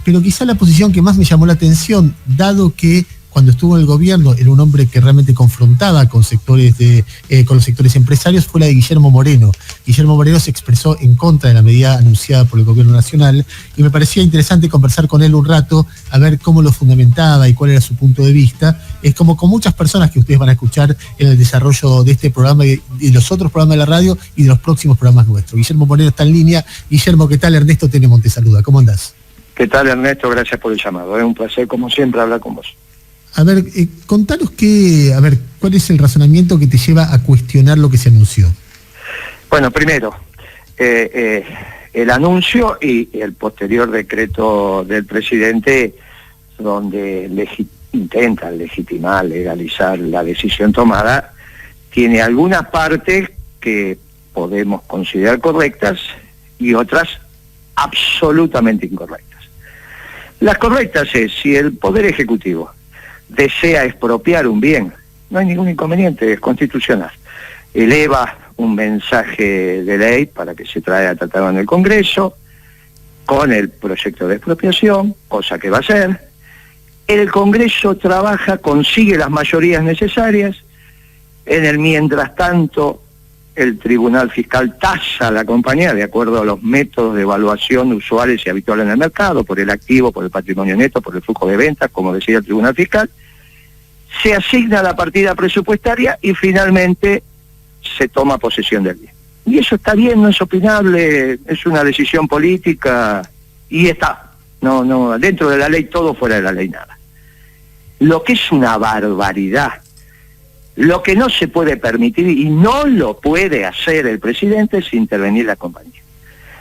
pero quizá la posición que más me llamó la atención, dado que cuando estuvo en el gobierno era un hombre que realmente confrontaba con con los sectores empresarios, fue la de Guillermo Moreno. Guillermo Moreno se expresó en contra de la medida anunciada por el gobierno nacional y me parecía interesante conversar con él un rato, a ver cómo lo fundamentaba y cuál era su punto de vista. Es como con muchas personas que ustedes van a escuchar en el desarrollo de este programa y los otros programas de la radio y de los próximos programas nuestros. Guillermo Moreno está en línea. Guillermo, ¿qué tal? Ernesto Tenemont te saluda. ¿Cómo andás? ¿Qué tal, Ernesto? Gracias por el llamado. Es un placer, como siempre, hablar con vos. A ver, contanos cuál es el razonamiento que te lleva a cuestionar lo que se anunció. Bueno, primero, el anuncio y el posterior decreto del presidente, donde intentan legitimar, legalizar la decisión tomada, tiene algunas partes que podemos considerar correctas y otras absolutamente incorrectas. Las correctas es, si el Poder Ejecutivo desea expropiar un bien, no hay ningún inconveniente, es constitucional. Eleva un mensaje de ley para que se traiga tratado en el Congreso, con el proyecto de expropiación, cosa que va a hacer. El Congreso trabaja, consigue las mayorías necesarias. En el mientras tanto, el Tribunal Fiscal tasa a la compañía de acuerdo a los métodos de evaluación usuales y habituales en el mercado, por el activo, por el patrimonio neto, por el flujo de ventas, como decía el Tribunal Fiscal. Se asigna la partida presupuestaria y finalmente se toma posesión del bien. Y eso está bien, no es opinable, es una decisión política y está. No, dentro de la ley todo, fuera de la ley nada. Lo que es una barbaridad, lo que no se puede permitir y no lo puede hacer el presidente es intervenir la compañía.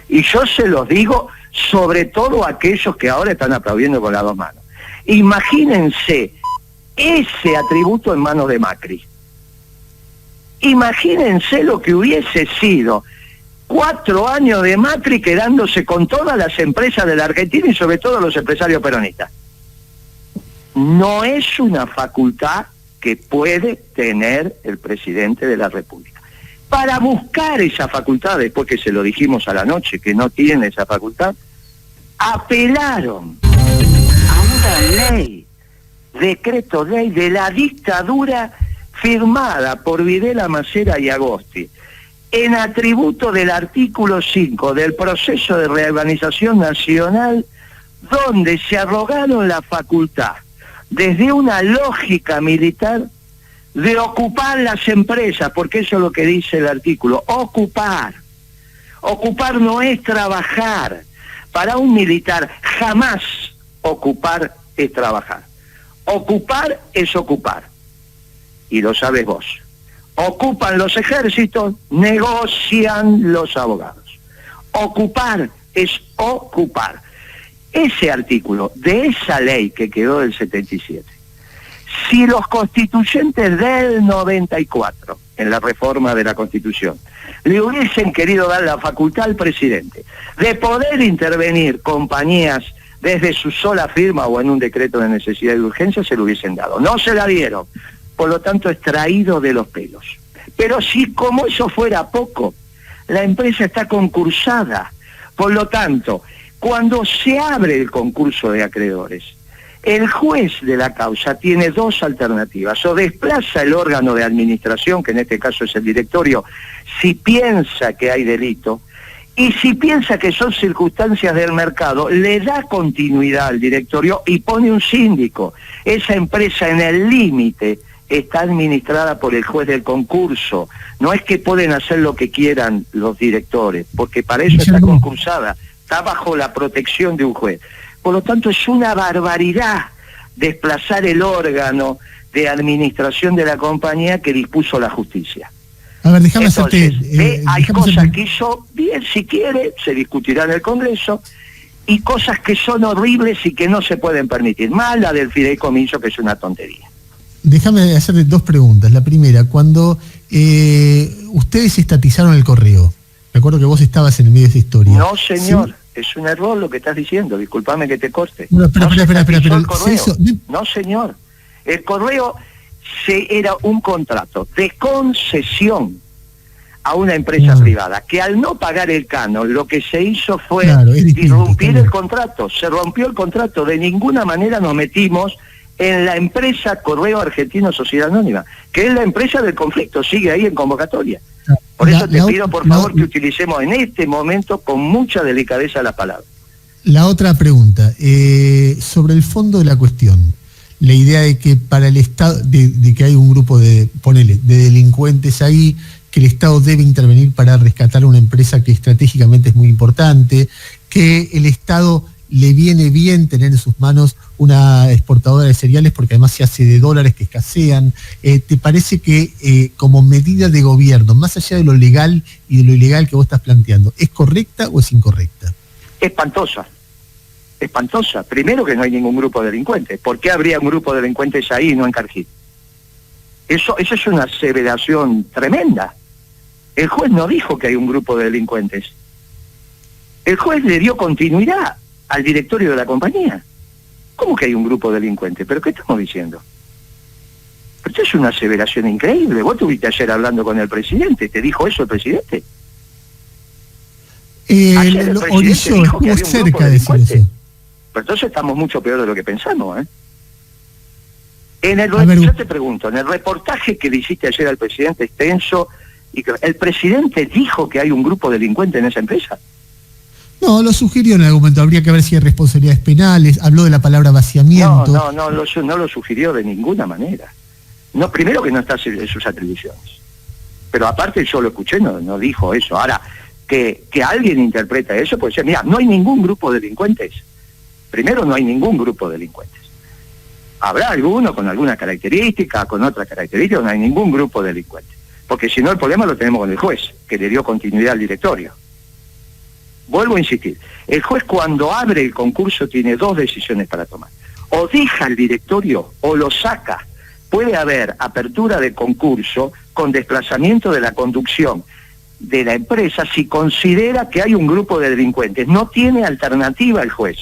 Y yo se los digo, sobre todo a aquellos que ahora están aplaudiendo con las dos manos. Imagínense ese atributo en manos de Macri. Imagínense lo que hubiese sido 4 años de Macri quedándose con todas las empresas de la Argentina y sobre todo los empresarios peronistas. No es una facultad que puede tener el presidente de la República. Para buscar esa facultad, después que se lo dijimos a la noche, que no tiene esa facultad, apelaron a una ley, decreto ley de la dictadura firmada por Videla, Macera y Agosti, en atributo del artículo 5 del proceso de reorganización nacional, donde se arrogaron la facultad desde una lógica militar de ocupar las empresas, porque eso es lo que dice el artículo, ocupar. Ocupar no es trabajar. Para un militar jamás ocupar es trabajar. Ocupar es ocupar. Y lo sabes vos. Ocupan los ejércitos, negocian los abogados. Ocupar es ocupar. Ese artículo de esa ley que quedó del 77, si los constituyentes del 94, en la reforma de la Constitución, le hubiesen querido dar la facultad al presidente de poder intervenir compañías desde su sola firma o en un decreto de necesidad y de urgencia, se lo hubiesen dado. No se la dieron, por lo tanto extraído de los pelos. Pero si como eso fuera poco, la empresa está concursada, por lo tanto, cuando se abre el concurso de acreedores, el juez de la causa tiene dos alternativas: o desplaza el órgano de administración, que en este caso es el directorio, si piensa que hay delito, y si piensa que son circunstancias del mercado, le da continuidad al directorio y pone un síndico. Esa empresa en el límite está administrada por el juez del concurso. No es que pueden hacer lo que quieran los directores, porque para eso está concursada, está bajo la protección de un juez. Por lo tanto, es una barbaridad desplazar el órgano de administración de la compañía que dispuso la justicia. A ver, déjame Entonces, hacerte... hay cosas que hizo bien, si quiere, se discutirá en el Congreso, y cosas que son horribles y que no se pueden permitir. Más la del fideicomiso, que es una tontería. Déjame hacerte dos preguntas. La primera, cuando ustedes estatizaron el correo, recuerdo que vos estabas en el medio de esa historia. No, señor. ¿Sí? Es un error lo que estás diciendo, discúlpame que te corte. No, señor. El correo era un contrato de concesión a una empresa privada, que al no pagar el canon, lo que se hizo fue distinto, el contrato, se rompió el contrato, de ninguna manera nos metimos en la empresa Correo Argentino Sociedad Anónima, que es la empresa del conflicto, sigue ahí en convocatoria. Por eso te pido, por favor, que utilicemos en este momento con mucha delicadeza la palabra. La otra pregunta, sobre el fondo de la cuestión, la idea de que para el Estado, de que hay un grupo de delincuentes ahí, que el Estado debe intervenir para rescatar una empresa que estratégicamente es muy importante, que el Estado le viene bien tener en sus manos una exportadora de cereales porque además se hace de dólares que escasean. ¿Te parece que como medida de gobierno, más allá de lo legal y de lo ilegal que vos estás planteando, es correcta o es incorrecta? Espantosa. Espantosa. Primero, que no hay ningún grupo de delincuentes. ¿Por qué habría un grupo de delincuentes ahí y no en Cargill? Eso es una aseveración tremenda. El juez no dijo que hay un grupo de delincuentes. El juez le dio continuidad al directorio de la compañía. ¿Cómo que hay un grupo de delincuentes? ¿Pero qué estamos diciendo? Pero esto es una aseveración increíble. Vos estuviste ayer hablando con el presidente. ¿Te dijo eso el presidente? Ayer el presidente dijo que había un grupo de delincuentes. Pero entonces estamos mucho peor de lo que pensamos, ¿eh? Yo te pregunto, en el reportaje que le hiciste ayer al presidente extenso, ¿el presidente dijo que hay un grupo delincuente en esa empresa? No, lo sugirió en algún momento. Habría que ver si hay responsabilidades penales. Habló de la palabra vaciamiento. No lo sugirió de ninguna manera. No, primero que no está en sus atribuciones. Pero aparte yo lo escuché, no dijo eso. Ahora, que alguien interpreta eso, puede ser, mira, no hay ningún grupo de delincuentes. Primero, no hay ningún grupo de delincuentes. Habrá alguno con alguna característica, con otra característica, no hay ningún grupo de delincuentes. Porque si no, el problema lo tenemos con el juez, que le dio continuidad al directorio. Vuelvo a insistir, el juez cuando abre el concurso tiene dos decisiones para tomar. O deja el directorio o lo saca. Puede haber apertura de concurso con desplazamiento de la conducción de la empresa si considera que hay un grupo de delincuentes. No tiene alternativa el juez.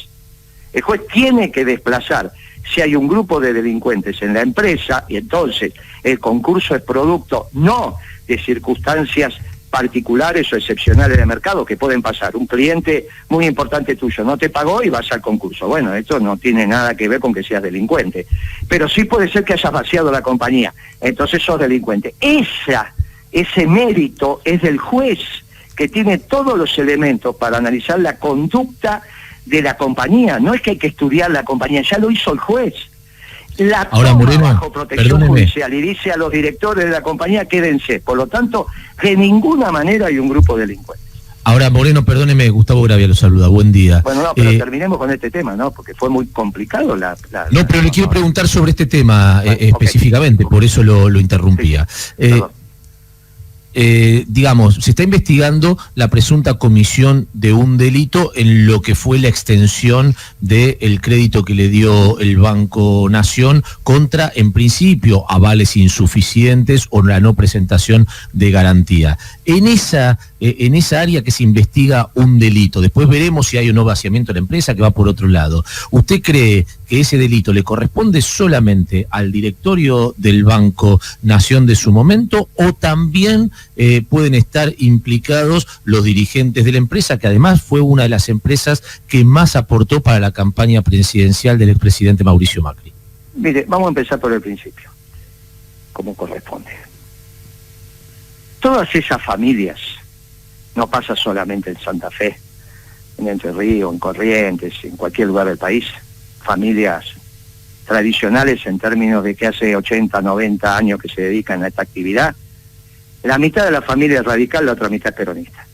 El juez tiene que desplazar si hay un grupo de delincuentes en la empresa, y entonces el concurso es producto no de circunstancias particulares o excepcionales de mercado que pueden pasar. Un cliente muy importante tuyo no te pagó y vas al concurso. Bueno, esto no tiene nada que ver con que seas delincuente. Pero sí puede ser que hayas vaciado la compañía. Entonces sos delincuente. Ese mérito es del juez, que tiene todos los elementos para analizar la conducta de la compañía. No es que hay que estudiar la compañía, ya lo hizo el juez. La toma bajo protección judicial y dice a los directores de la compañía, quédense. Por lo tanto, de ninguna manera hay un grupo de delincuentes. Ahora, Moreno, perdóneme, Gustavo Gravia lo saluda, buen día. Bueno, no, pero terminemos con este tema, ¿no? Porque fue muy complicado No, pero le quiero preguntar sobre este tema específicamente, por eso lo interrumpía. Sí. Digamos, se está investigando la presunta comisión de un delito en lo que fue la extensión del crédito que le dio el Banco Nación contra, en principio, avales insuficientes o la no presentación de garantía. En esa área que se investiga un delito, después veremos si hay o no vaciamiento de la empresa, que va por otro lado. ¿Usted cree que ese delito le corresponde solamente al directorio del Banco Nación de su momento, o también pueden estar implicados los dirigentes de la empresa, que además fue una de las empresas que más aportó para la campaña presidencial del expresidente Mauricio Macri? Mire, vamos a empezar por el principio, como corresponde. Todas esas familias, no pasa solamente en Santa Fe, en Entre Ríos, en Corrientes, en cualquier lugar del país, familias tradicionales en términos de que hace 80, 90 años que se dedican a esta actividad. La mitad de la familia es radical, la otra mitad es peronista.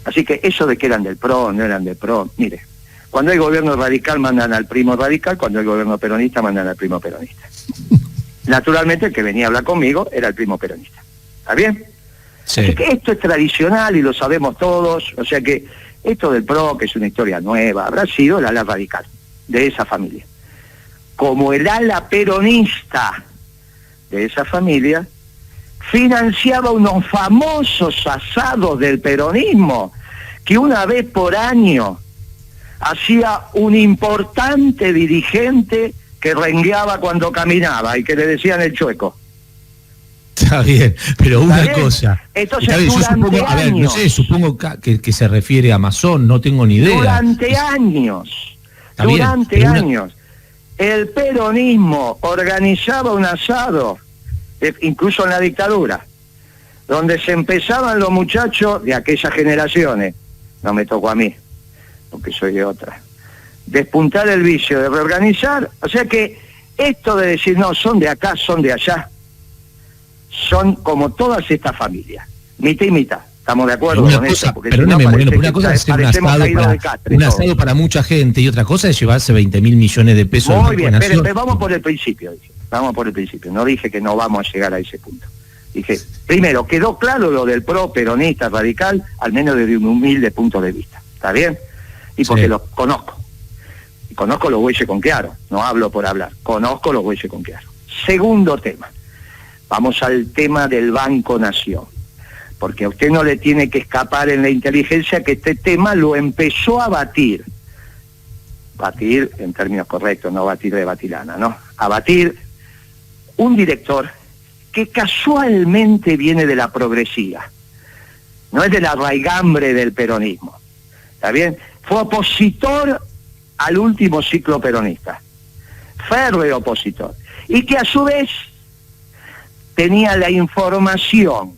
Así que eso de que eran del PRO, no eran del PRO, mire, cuando hay gobierno radical mandan al primo radical, cuando hay gobierno peronista mandan al primo peronista. Naturalmente el que venía a hablar conmigo era el primo peronista. ¿Está bien? Sí. Así que esto es tradicional y lo sabemos todos, o sea que esto del PRO, que es una historia nueva, habrá sido el ala radical de esa familia. Como el ala peronista de esa familia financiaba unos famosos asados del peronismo que una vez por año hacía un importante dirigente que rengueaba cuando caminaba y que le decían el chueco. Está bien, pero una bien? cosa. Entonces, Está bien, yo durante supongo, a ver, no años, sé, supongo que se refiere a Masón, no tengo ni idea. durante años, Está bien, durante pero años, el peronismo organizaba un asado, incluso en la dictadura, donde se empezaban los muchachos de aquellas generaciones, no me tocó a mí, porque soy de otra, despuntar el vicio, de reorganizar, o sea que esto de decir, no, son de acá, son de allá, son como todas estas familias, mitad y mitad. Estamos de acuerdo una con cosa, eso. Porque perdóneme, si no, Moreno, pero una que cosa es hacer parecemos caídos de Castre, un todos. asado para mucha gente y otra cosa es llevarse 20.000 millones de pesos. Muy bien, pero vamos por el principio, dije. Vamos por el principio. No dije que no vamos a llegar a ese punto. Dije, primero, quedó claro lo del pro peronista radical, al menos desde un humilde punto de vista. ¿Está bien? Y porque Sí. los conozco. Y conozco los bueyes con claro. No hablo por hablar. Conozco los bueyes con claro. Segundo tema. Vamos al tema del Banco Nación. Porque a usted no le tiene que escapar en la inteligencia que este tema lo empezó a batir en términos correctos, no batir de batilana, ¿no? A batir un director que casualmente viene de la progresía, no es de la raigambre del peronismo, ¿está bien? Fue opositor al último ciclo peronista, férreo opositor, y que a su vez tenía la información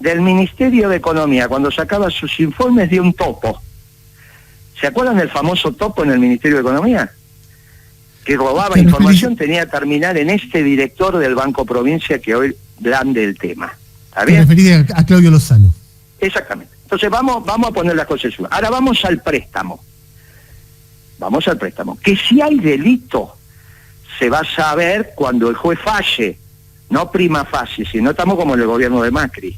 del Ministerio de Economía cuando sacaba sus informes de un topo. ¿Se acuerdan del famoso topo en el Ministerio de Economía? Que robaba información, tenía que terminar en este director del Banco Provincia que hoy blande el tema. ¿Está bien? Te referí a Claudio Lozano. Exactamente. Entonces vamos a poner las cosas en su... Ahora vamos al préstamo. Vamos al préstamo. Que si hay delito, se va a saber cuando el juez falle. No prima facie, sino estamos como en el gobierno de Macri,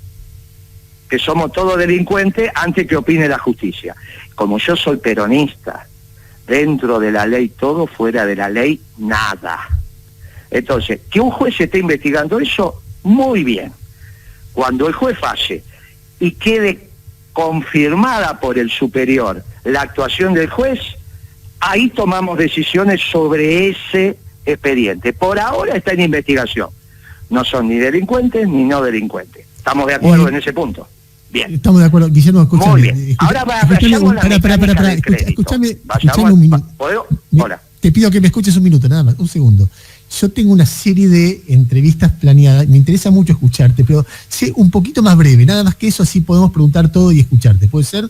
que somos todos delincuentes antes que opine la justicia. Como yo soy peronista, dentro de la ley todo, fuera de la ley nada. Entonces, que un juez esté investigando eso, muy bien. Cuando el juez falle y quede confirmada por el superior la actuación del juez, ahí tomamos decisiones sobre ese expediente. Por ahora está en investigación. No son ni delincuentes ni no delincuentes. ¿Estamos de acuerdo en ese punto? Bien. Estamos de acuerdo. Guillermo, escúchame. Muy bien. Ahora vayamos a la mecánica del crédito. Escúchame Vayamos un minuto. ¿Puedo? Hola. Te pido que me escuches un minuto, nada más, un segundo. Yo tengo una serie de entrevistas planeadas, me interesa mucho escucharte, pero sé un poquito más breve, nada más que eso, así podemos preguntar todo y escucharte. ¿Puede ser?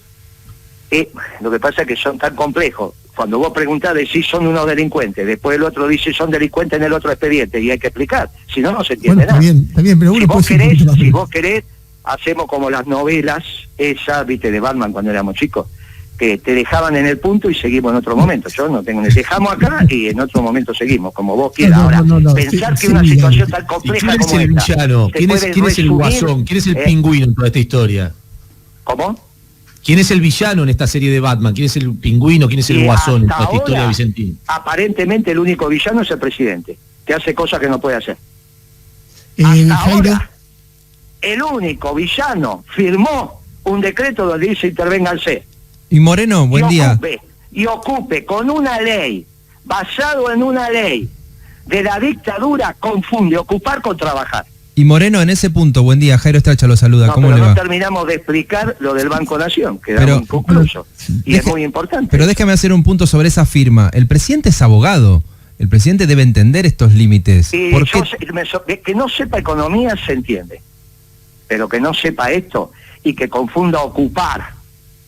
Lo que pasa es que son tan complejos. Cuando vos preguntás de si son unos delincuentes, después el otro dice son delincuentes en el otro expediente y hay que explicar, si no, no se entiende nada. Está bien, pero uno Si vos querés, hacemos como las novelas, esas, viste, de Batman cuando éramos chicos, que te dejaban en el punto y seguimos en otro momento. Yo no tengo, dejamos acá y en otro momento seguimos, como vos quieras. Ahora, pensar que una situación tan compleja como ¿quién es el esta... villano? ¿Quién es el guasón? ¿Quién es el pingüino en toda esta historia? ¿Cómo? ¿Quién es el villano en esta serie de Batman? ¿Quién es el pingüino? ¿Quién es el guasón en toda esta historia de Vicentín? Aparentemente el único villano es el presidente, que hace cosas que no puede hacer. Jairo. Ahora, el único villano firmó un decreto donde dice intervénganse. Y Moreno, buen día. Y ocupe con una ley, basado en una ley de la dictadura, confunde ocupar con trabajar. Y Moreno, en ese punto, buen día, Jairo Estracha lo saluda, ¿cómo le va? No terminamos de explicar lo del Banco Nación, quedamos inconcluso, y es muy importante. Pero déjame hacer un punto sobre esa firma. El presidente es abogado, el presidente debe entender estos límites. Que no sepa economía se entiende, pero que no sepa esto y que confunda ocupar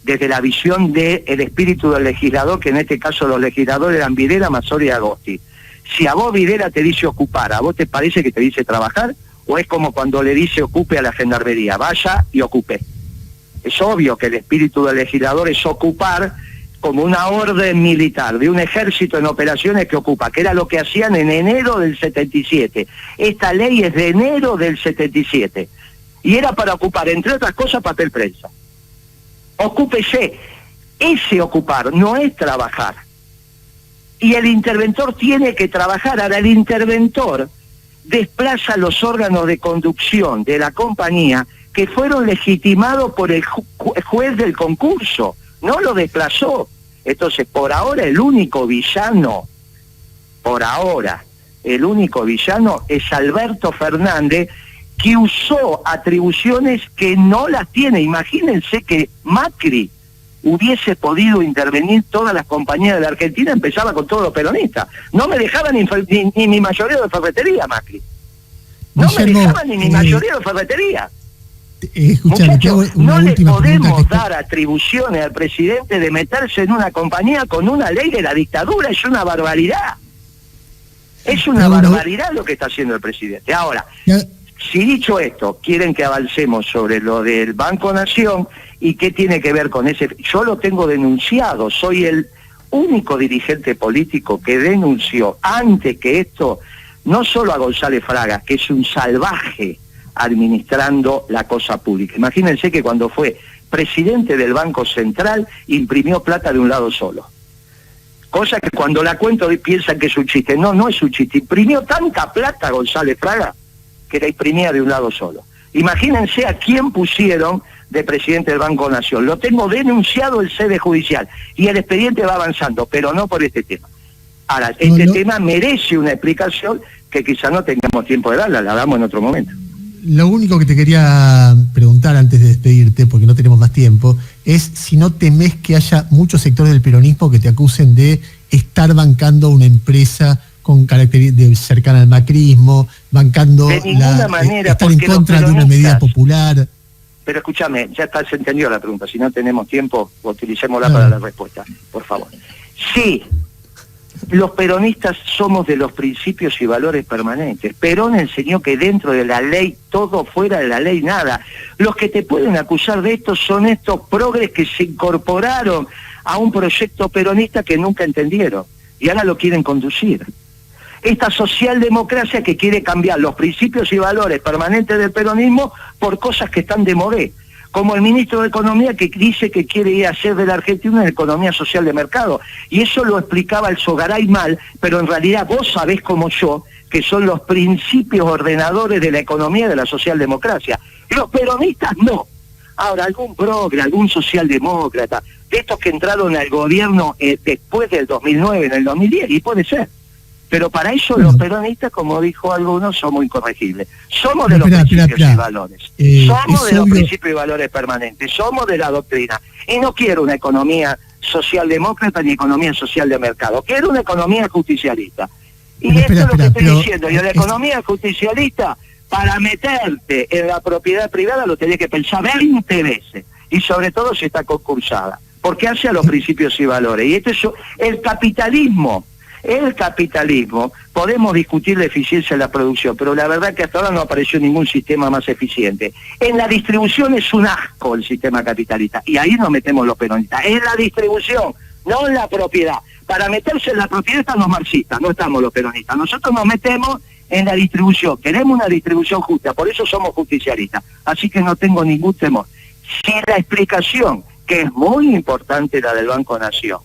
desde la visión del espíritu del legislador, que en este caso los legisladores eran Videla, Mazzoli y Agosti. Si a vos Videla te dice ocupar, ¿a vos te parece que te dice trabajar? ¿O es como cuando le dice ocupe a la gendarmería, vaya y ocupe? Es obvio que el espíritu del legislador es ocupar como una orden militar de un ejército en operaciones que ocupa, que era lo que hacían en enero del 77. Esta ley es de enero del 77. Y era para ocupar, entre otras cosas, papel prensa. Ocúpese. Ese ocupar no es trabajar. Y el interventor tiene que trabajar. Ahora el interventor desplaza los órganos de conducción de la compañía que fueron legitimados por el juez del concurso, no lo desplazó. Entonces, por ahora el único villano es Alberto Fernández, que usó atribuciones que no las tiene. Imagínense que Macri hubiese podido intervenir todas las compañías de la Argentina, empezaba con todos los peronistas. No me dejaba ni mi mayoría de ferretería, Macri. No Guillermo, me dejaba ni mi mayoría de ferretería. Muchachos, no le podemos dar atribuciones al presidente de meterse en una compañía con una ley de la dictadura. Es una barbaridad. Es una barbaridad lo que está haciendo el presidente. Ahora, si dicho esto, quieren que avancemos sobre lo del Banco Nación y qué tiene que ver con ese... Yo lo tengo denunciado, soy el único dirigente político que denunció antes que esto, no solo a González Fraga, que es un salvaje administrando la cosa pública. Imagínense que cuando fue presidente del Banco Central imprimió plata de un lado solo. Cosa que cuando la cuento piensan que es un chiste. No, no es un chiste. Imprimió tanta plata González Fraga que la imprimía de un lado solo. Imagínense a quién pusieron de presidente del Banco Nación. Lo tengo denunciado en sede judicial y el expediente va avanzando, pero no por este tema. Ahora, este tema merece una explicación que quizá no tengamos tiempo de darla, la damos en otro momento. Lo único que te quería preguntar antes de despedirte, porque no tenemos más tiempo, es si no temes que haya muchos sectores del peronismo que te acusen de estar bancando una empresa con características cercana al macrismo, bancando de ninguna manera, estar en contra de una medida popular. Pero escúchame, ya está, se entendió la pregunta. Si no tenemos tiempo, utilicémosla para la respuesta, por favor. Sí, los peronistas somos de los principios y valores permanentes. Perón enseñó que dentro de la ley, todo, fuera de la ley, nada. Los que te pueden acusar de esto son estos progres que se incorporaron a un proyecto peronista que nunca entendieron y ahora lo quieren conducir. Esta socialdemocracia que quiere cambiar los principios y valores permanentes del peronismo por cosas que están de modé, como el ministro de Economía que dice que quiere ir a hacer de la Argentina una economía social de mercado. Y eso lo explicaba el Sogaray mal, pero en realidad vos sabés como yo que son los principios ordenadores de la economía de la socialdemocracia. Los peronistas no. Ahora, algún progre, algún socialdemócrata, de estos que entraron al gobierno después del 2009, en el 2010, y puede ser. Pero para eso los peronistas, como dijo algunos, somos incorregibles. Somos de los principios y valores. Somos de los principios y valores permanentes. Somos de la doctrina. Y no quiero una economía socialdemócrata ni economía social de mercado. Quiero una economía justicialista. Y esto es lo que estoy diciendo. Y la economía justicialista, para meterte en la propiedad privada, lo tenés que pensar 20 veces. Y sobre todo si está concursada. Porque hace a los principios y valores. Y esto es el capitalismo. El capitalismo, podemos discutir la eficiencia de la producción, pero la verdad que hasta ahora no apareció ningún sistema más eficiente. En la distribución es un asco el sistema capitalista, y ahí nos metemos los peronistas. En la distribución, no en la propiedad. Para meterse en la propiedad están los marxistas, no estamos los peronistas. Nosotros nos metemos en la distribución, queremos una distribución justa, por eso somos justicialistas. Así que no tengo ningún temor. Si la explicación, que es muy importante la del Banco Nación,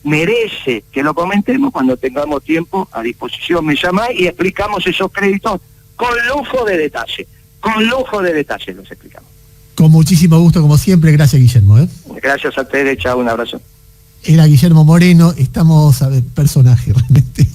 merece que lo comentemos, cuando tengamos tiempo a disposición me llamáis y explicamos esos créditos con lujo de detalle. Con lujo de detalle los explicamos. Con muchísimo gusto, como siempre. Gracias, Guillermo. Gracias a ustedes, chao, un abrazo. Era Guillermo Moreno. Estamos, a ver, personaje realmente.